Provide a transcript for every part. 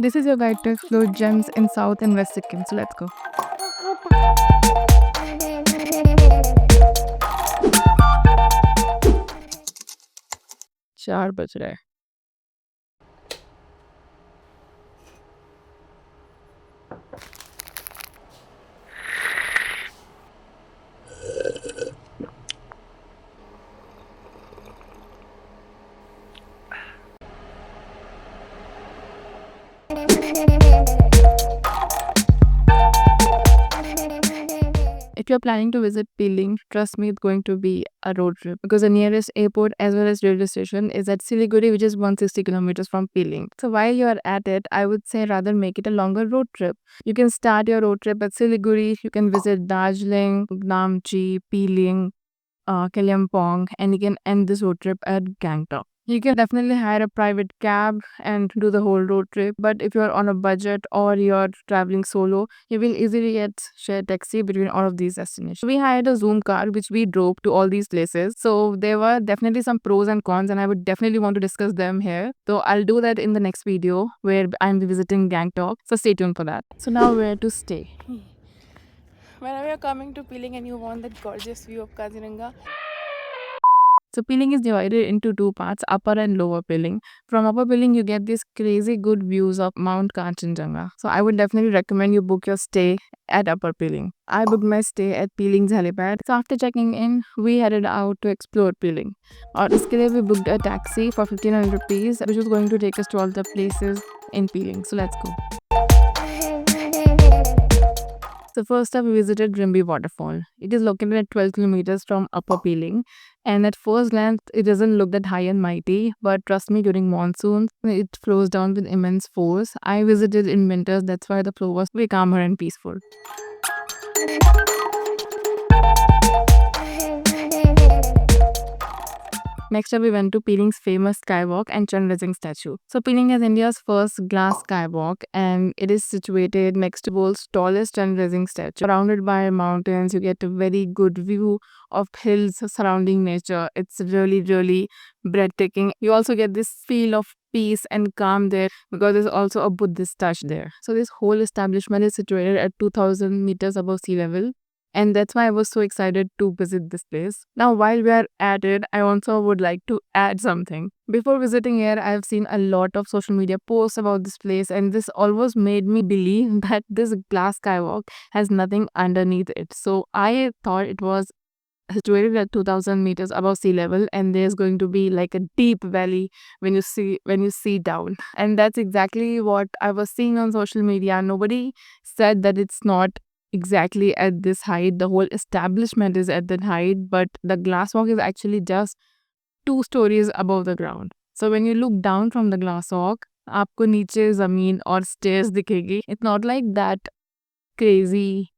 This is your guide to explore gems in South and West Sikkim. So let's go. 4 बज रहे हैं. If you're planning to visit Peeling, trust me, it's going to be a road trip because the nearest airport as well as railway station is at Siliguri, which is 160 kilometers from Peeling. So while you are at it, I would say rather make it a longer road trip. You can start your road trip at Siliguri. You can visit Darjeeling, Namchi, Peeling, Kalimpong, and you can end this road trip at Gangtok. You can definitely hire a private cab and do the whole road trip. But if you're on a budget or you're traveling solo, you will easily get share taxi between all of these destinations. We hired a Zoom car which we drove to all these places. So there were definitely some pros and cons, and I would definitely want to discuss them here. So I'll do that in the next video where I'm visiting Gangtok. So stay tuned for that. So now where to stay? Whenever you're coming to Peeling and you want that gorgeous view of Kaziranga. So Peeling is divided into two parts, upper and lower Peeling. From upper Peeling, you get these crazy good views of Mount Kanchenjunga. So I would definitely recommend you book your stay at upper Peeling. I booked my stay at Peeling's helipad. So after checking in, we headed out to explore Peeling. इसके लिए we booked a taxi for 1500 rupees, which was going to take us to all the places in Peeling. So let's go. So first up, we visited Rimbi Waterfall. It is located at 12 kilometers from Upper Peeling, and at first glance, it doesn't look that high and mighty, but trust me, during monsoons, it flows down with immense force. I visited in winters, that's why the flow was way calmer and peaceful. Next up, we went to Peeling's famous skywalk and Chandrasingh statue. So Peeling has India's first glass skywalk, and it is situated next to world's tallest Chandrasingh statue. Surrounded by mountains, you get a very good view of hills surrounding nature. It's really, really breathtaking. You also get this feel of peace and calm there because there's also a Buddhist touch there. So this whole establishment is situated at 2000 meters above sea level. And that's why I was so excited to visit this place. Now, while we are at it, I also would like to add something. Before visiting here, I've seen a lot of social media posts about this place, and this almost made me believe that this glass skywalk has nothing underneath it. So I thought it was situated at 2000 meters above sea level, and there's going to be like a deep valley when you see down. And that's exactly what I was seeing on social media. Nobody said that it's not exactly at this height. The whole establishment is at that height, but the glasswalk is actually just 2 stories above the ground. So when you look down from the glasswalk, आपको नीचे ज़मीन और stairs दिखेगी. It's not like that crazy,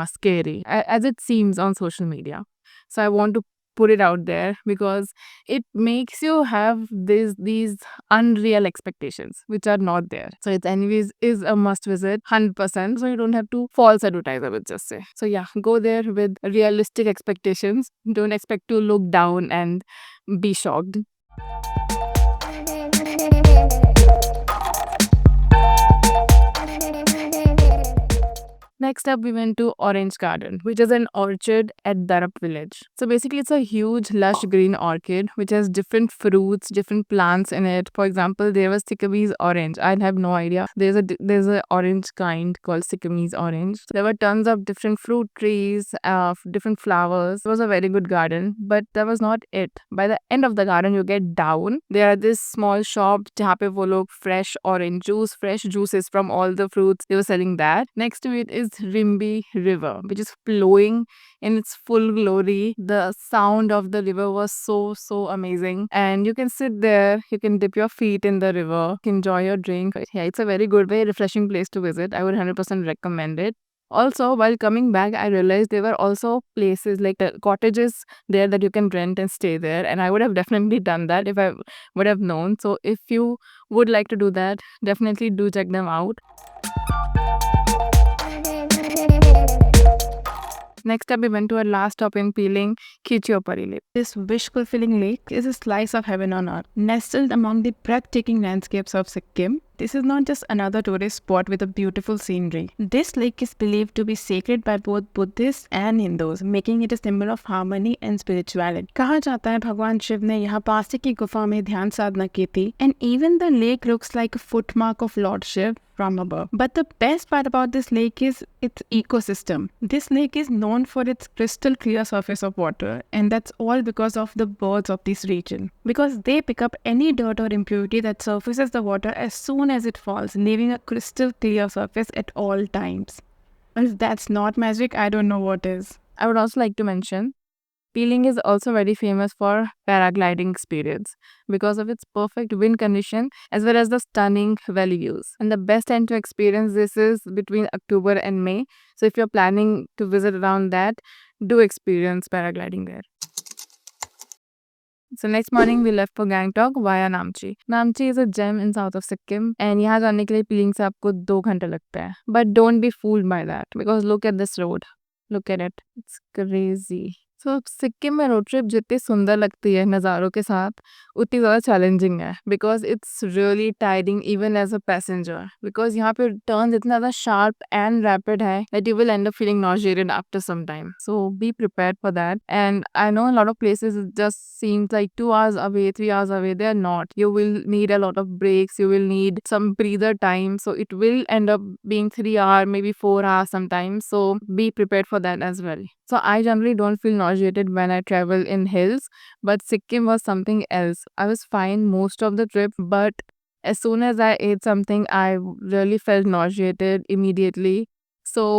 scary as it seems on social media. So I want to put it out there because it makes you have these unreal expectations which are not there. So it anyways is a must visit 100%. So you don't have to false advertise, I would just say. So yeah, go there with realistic expectations. Don't expect to look down and be shocked. Next up, we went to Orange Garden, which is an orchard at Darup village. So basically, it's a huge, lush green orchid which has different fruits, different plants in it. For example, there was Sikkimese orange. I have no idea. There's a orange kind called Sikkimese orange. There were tons of different fruit trees, different flowers. It was a very good garden, but that was not it. By the end of the garden, you get down. There are this small shop जहाँ पे वो लोग fresh orange juice, fresh juices from all the fruits. They were selling that. Next to it is Rimbi River, which is flowing in its full glory. The sound of the river was so amazing, and you can sit there, you can dip your feet in the river, enjoy your drink. Yeah, it's a very good, very refreshing place to visit. I would 100% recommend it. Also, while coming back, I realized there were also places like cottages there that you can rent and stay there, and I would have definitely done that if I would have known. So if you would like to do that, definitely do check them out. Next up, we went to our last stop in Peeling, Khichiopari Lake. This wish-fulfilling lake is a slice of heaven on earth. Nestled among the breathtaking landscapes of Sikkim, This is not just another tourist spot with a beautiful scenery. This lake is believed to be sacred by both Buddhists and Hindus, making it a symbol of harmony and spirituality. कहा जाता है भगवान शिव ने यहाँ पास की गुफा में ध्यान साधना की थी, and even the lake looks like a footmark of Lord Shiv from above. But the best part about this lake is its ecosystem. This lake is known for its crystal clear surface of water, and that's all because of the birds of this region. Because they pick up any dirt or impurity that surfaces the water as soon as it falls, leaving a crystal clear surface at all times. If that's not magic, I don't know what is. I would also like to mention Peeling is also very famous for paragliding experience because of its perfect wind condition as well as the stunning valley views. And the best time to experience this is between October and May. So if you're planning to visit around that, do experience paragliding there. So next morning we left for Gangtok via Namchi. Namchi is a gem in south of Sikkim and यहाँ जाने के लिए Peeling से आपको 2 घंटे लगते हैं. But don't be fooled by that because look at this road. Look at it. It's crazy. So Sikkim में रोड ट्रिप जितनी सुंदर लगती है नज़ारों के साथ उतनी ज़्यादा चैलेंजिंग है because it's really tiring even as a passenger because यहाँ पे टर्न इतना ज़्यादा शार्प एंड रैपिड है that you will end up feeling nauseated after some time so be prepared for that and I know lot of places just seems like 2 hours away, 3 hours away. They are not. You will need a lot of breaks. You will need some breather time. So it will end up being 3 hours, maybe 4 hours sometimes. So be prepared for that as well. So I generally don't feel nauseated when I travel in hills, but Sikkim was something else. I was fine most of the trip, but as soon as I ate something, I really felt nauseated immediately. So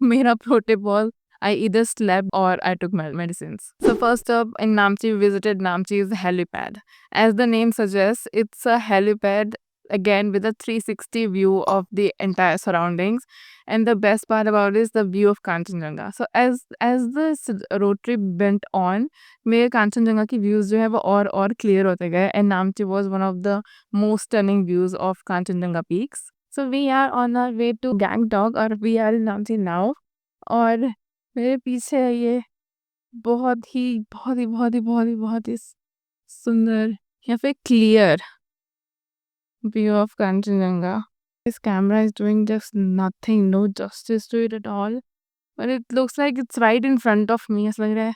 mera pro tip was I either slept or I took my medicines. So first up in Namchi, we visited Namchi's helipad. As the name suggests, it's a helipad again with a 360 view of the entire surroundings. And the best part about it is the view of Kanchenjunga. So as this road trip went on, मेरे कांचनजंगा की views जो है वो और clear होते गए. And Namchi was one of the most stunning views of Kanchenjunga peaks. So we are on our way to Gangtok or we are in Namchi now. और मेरे पीछे है ये बहुत ही सुंदर या फिर clear view of Kanchenjunga. This camera is doing just nothing, no justice to it at all. But it looks like it's right in front of me. ऐसा लग रहा है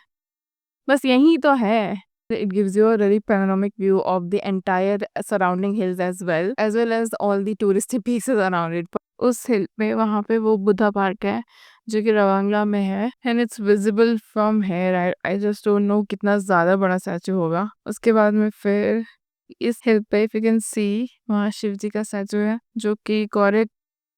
बस यही तो है. It gives you a really panoramic view of the entire surrounding hills as well as all the touristy pieces around it. उस हिल पे वहाँ पे वो बुद्धा पार्क है जो कि रवांगला में है and it's visible from here. I just don't know कितना ज़्यादा बड़ा स्टैचू होगा. उसके बाद में फिर इस हिल पे इफ यू कैन सी वहाँ शिव जी का स्टैचू है जो कि गौरव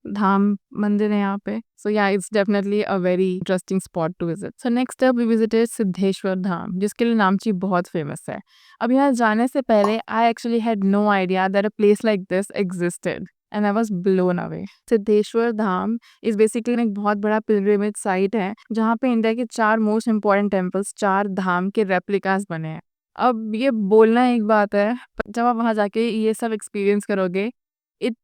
धाम मंदिर है यहाँ पे. So yeah it's definitely a very interesting spot to visit. So next up we visited Siddheshwar Dham जिसके लिए नामची बहुत फेमस है. अब यहाँ जाने से पहले I actually had no idea that a place like this existed and I was blown away. Siddheshwar Dham is basically एक बहुत बड़ा पिलग्रिमेज साइट है जहाँ पे इंडिया के 4 मोस्ट इम्पॉर्टेंट टेम्पल्स 4 धाम के रेप्लिकास बने हैं. अब ये बोलना एक बात है पर जब आप वहाँ जाके ये सब एक्सपीरियंस करोगे इट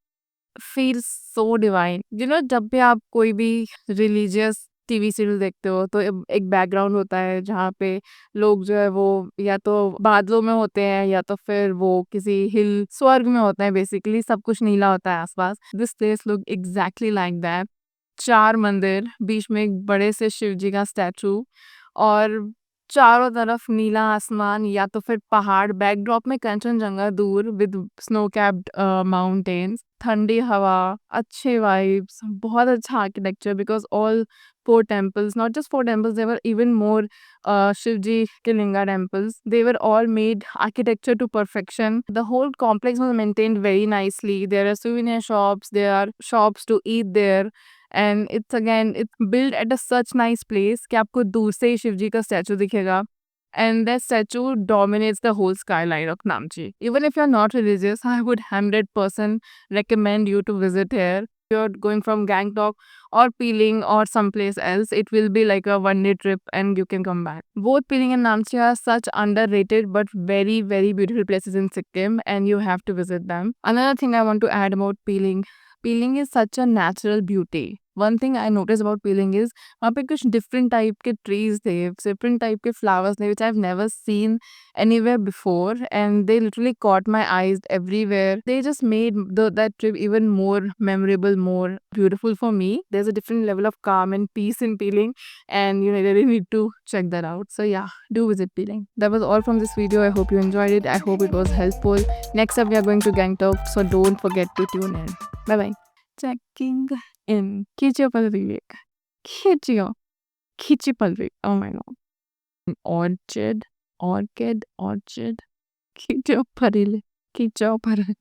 फील्स सो डिवाइन. जब भी आप कोई भी रिलीजियस टीवी सीरियल देखते हो तो एक बैकग्राउंड होता है जहाँ पे लोग जो है वो या तो बादलों में होते हैं या तो फिर वो किसी हिल स्वर्ग में होते हैं. बेसिकली सब कुछ नीला होता है आसपास. This place look exactly like that. 4 मंदिर, बीच में एक बड़े से शिव जी का स्टैचू और चारों तरफ नीला आसमान या तो फिर पहाड़. बैकड्रॉप में कंचनजंगा दूर विद स्नो कैप्ड माउंटेन्स. ठंडी हवा, अच्छे वाइब्स, बहुत अच्छा architecture because all 4 temples, not just 4 temples, there were even more Shivji Kilinga temples. They were all made architecture to perfection. The whole complex was maintained very nicely. There are souvenir shops, there are shops to eat there. And it's built at a such nice place कि आपको दूर से ही शिवजी का statue दिखेगा. And that statue dominates the whole skyline of Namchi. Even if you're not religious, I would 100% recommend you to visit here. If you're going from Gangtok or Peeling or someplace else, it will be like a one-day trip and you can come back. Both Peeling and Namchi are such underrated but very, very beautiful places in Sikkim and you have to visit them. Another thing I want to add about Peeling is such a natural beauty. One thing I notice about peeling is वहाँ पे कुछ different type के trees थे, different type के flowers थे which I have never seen anywhere before, and they literally caught my eyes everywhere. They just made that trip even more memorable, more beautiful for me. There's a different level of calm and peace in Peeling, and you really need to check that out. So yeah, do visit Peeling. That was all from this video. I hope you enjoyed it. I hope it was helpful. Next up we are going to Gangtok, so don't forget to tune in. Bye bye. Checking in. Kichipalvik. Kichio. Kichipalvik. Oh my god. Orchid. Orchid. Kichoparil. Kichoparil.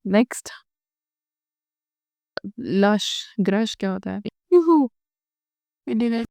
Next. Lush. Grush क्या होता है? Yoo-hoo. We did it.